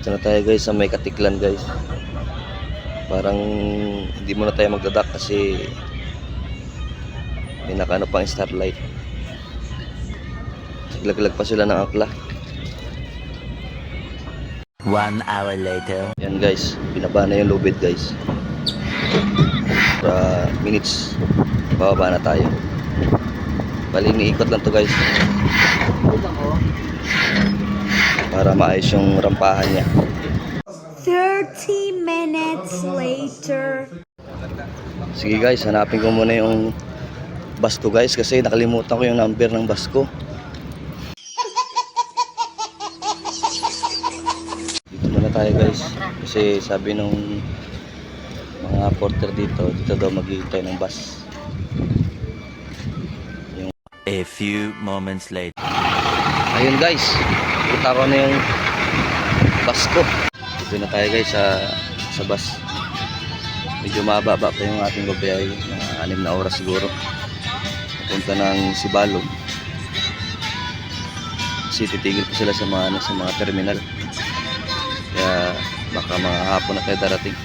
Dito na tayo guys sa may Katiklan guys. Parang hindi muna tayo magdadak kasi may nakaano pang starlight. Naglaglag pa sila ng akla. 1 hour later. Yan guys, binaba na yung lubid guys. Para minutes bababa na tayo. Bali iniikot lang to guys para maayos yung rampahan niya. 30 minutes later. Sige guys, hanapin ko muna yung bus ko guys kasi nakalimutan ko yung number ng bus ko. Dito muna tayo guys kasi sabi nung mga porter dito daw maghihintay ng bus. A few moments later. Ayun guys, kita ko na yung bus ko. Dito na tayo guys sa bus. Medyo mababa pa yung ating babiyahe, mga 6 na oras siguro. Punta ng Sibalog. Kasi titigil pa sila sa mga terminal. Kaya baka mga hapon na tayo darating.